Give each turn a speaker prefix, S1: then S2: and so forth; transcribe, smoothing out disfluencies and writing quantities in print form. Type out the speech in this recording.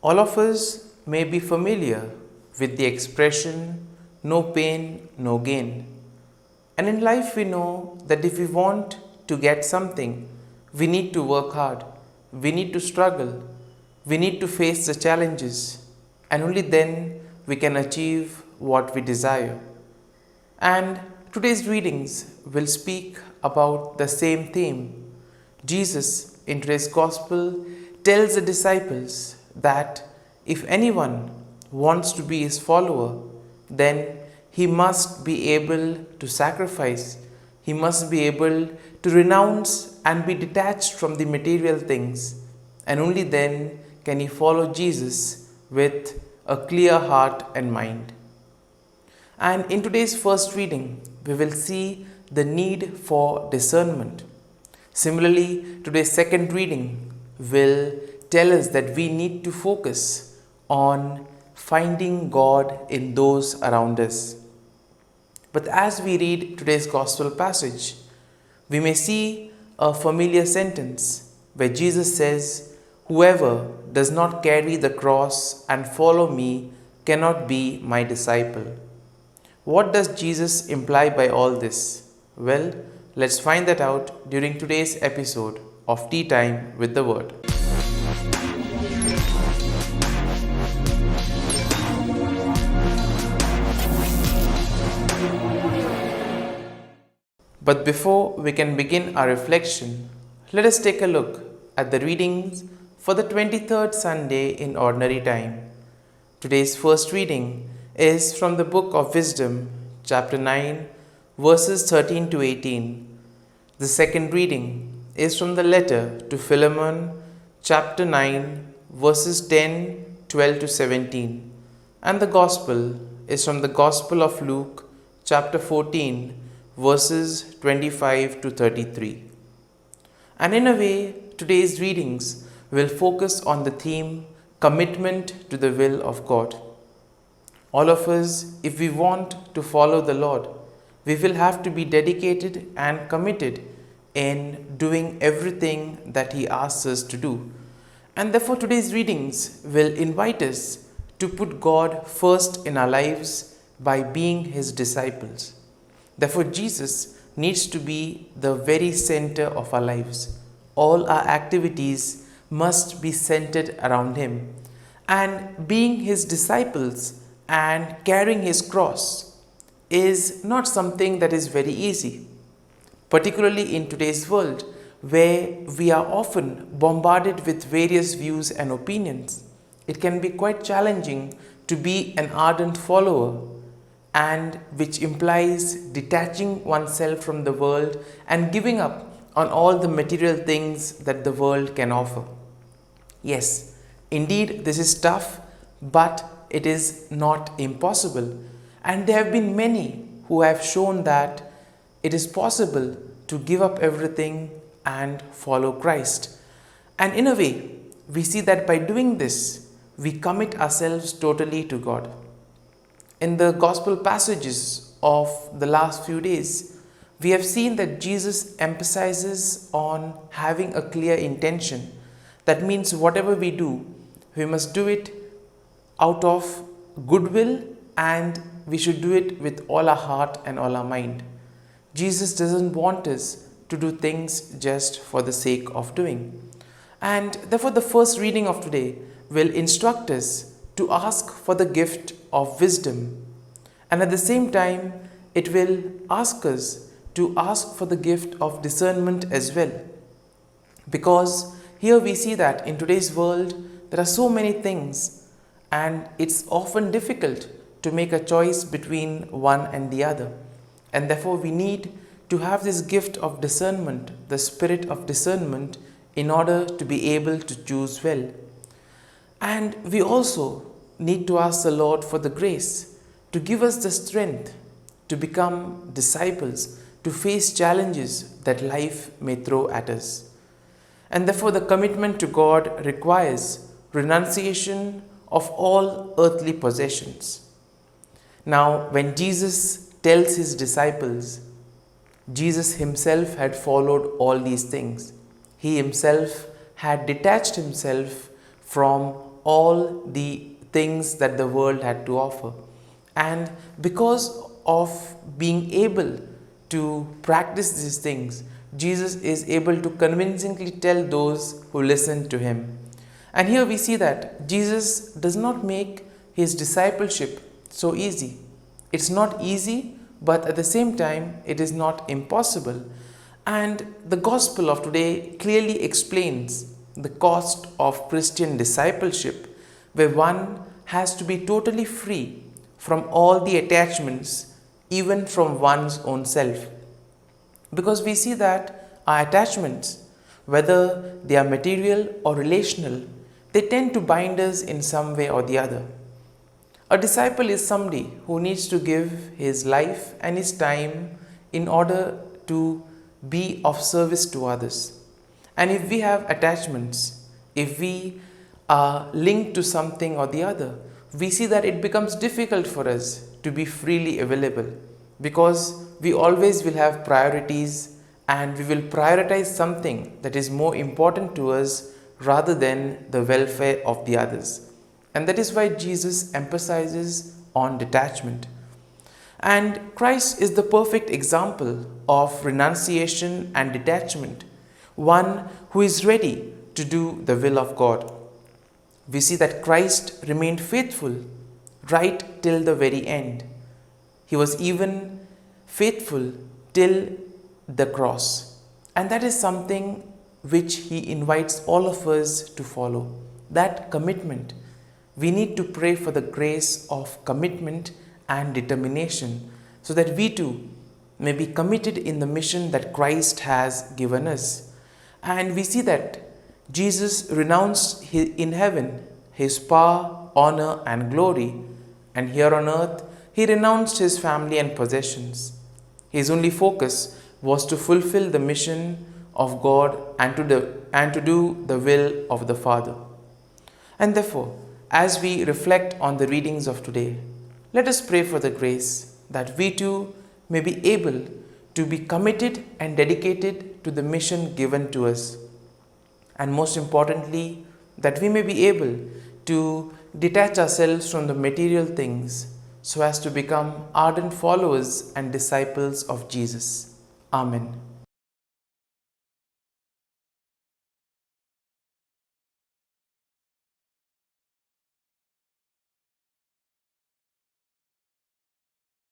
S1: All of us may be familiar with the expression, no pain, no gain. And in life, we know that if we want to get something, we need to work hard, we need to struggle, we need to face the challenges, and only then we can achieve what we desire. And today's readings will speak about the same theme. Jesus, in today's Gospel, tells the disciples that if anyone wants to be his follower, then he must be able to sacrifice, he must be able to renounce and be detached from the material things, and only then can he follow Jesus with a clear heart and mind. And in today's first reading, we will see the need for discernment. Similarly, today's second reading will tell us that we need to focus on finding God in those around us. But as we read today's Gospel passage, we may see a familiar sentence where Jesus says, "Whoever does not carry the cross and follow me cannot be my disciple." What does Jesus imply by all this? Well, let's find that out during today's episode of Tea Time with the Word. But before we can begin our reflection, let us take a look at the readings for the 23rd Sunday in Ordinary Time. Today's first reading is from the Book of Wisdom, chapter 9, verses 13 to 18. The second reading is from the letter to Philemon, chapter 9, verses 10, 12 to 17. And the Gospel is from the Gospel of Luke, chapter 14, verses 25 to 33. And in a way, today's readings will focus on the theme commitment to the will of God. All of us, if we want to follow the Lord, we will have to be dedicated and committed in doing everything that He asks us to do. And therefore, today's readings will invite us to put God first in our lives by being His disciples. Therefore, Jesus needs to be the very center of our lives. All our activities must be centered around Him. And being His disciples and carrying His cross is not something that is very easy, particularly in today's world where we are often bombarded with various views and opinions. It can be quite challenging to be an ardent follower, and which implies detaching oneself from the world and giving up on all the material things that the world can offer. Yes, indeed, this is tough, but it is not impossible. And there have been many who have shown that it is possible to give up everything and follow Christ. And in a way, we see that by doing this, we commit ourselves totally to God. In the Gospel passages of the last few days, we have seen that Jesus emphasizes on having a clear intention. That means whatever we do, we must do it out of goodwill, and we should do it with all our heart and all our mind. Jesus doesn't want us to do things just for the sake of doing. And therefore, the first reading of today will instruct us to ask for the gift of wisdom. And at the same time, it will ask us to ask for the gift of discernment as well. Because here we see that in today's world, there are so many things, and it's often difficult to make a choice between one and the other. And therefore, we need to have this gift of discernment, the spirit of discernment, in order to be able to choose well. And we also need to ask the Lord for the grace to give us the strength to become disciples, to face challenges that life may throw at us. And therefore, the commitment to God requires renunciation of all earthly possessions. Now, when Jesus tells His disciples, Jesus Himself had followed all these things. He Himself had detached Himself from all the things that the world had to offer. And because of being able to practice these things, Jesus is able to convincingly tell those who listen to him. And here we see that Jesus does not make his discipleship so easy. It's not easy, but at the same time, it is not impossible. And the gospel of today clearly explains the cost of Christian discipleship, where one has to be totally free from all the attachments, even from one's own self. Because we see that our attachments, whether they are material or relational, they tend to bind us in some way or the other. A disciple is somebody who needs to give his life and his time in order to be of service to others. And if we have attachments, if we are linked to something or the other, we see that it becomes difficult for us to be freely available, because we always will have priorities and we will prioritize something that is more important to us rather than the welfare of the others. And that is why Jesus emphasizes on detachment. And Christ is the perfect example of renunciation and detachment, one who is ready to do the will of God. We see that Christ remained faithful right till the very end. He was even faithful till the cross. And that is something which he invites all of us to follow. That commitment. We need to pray for the grace of commitment and determination so that we too may be committed in the mission that Christ has given us. And we see that Jesus renounced in heaven his power, honor, and glory, and here on earth he renounced his family and possessions. His only focus was to fulfill the mission of God and to do the will of the Father. And therefore, as we reflect on the readings of today, let us pray for the grace that we too may be able to be committed and dedicated to the mission given to us. And most importantly, that we may be able to detach ourselves from the material things so as to become ardent followers and disciples of Jesus. Amen.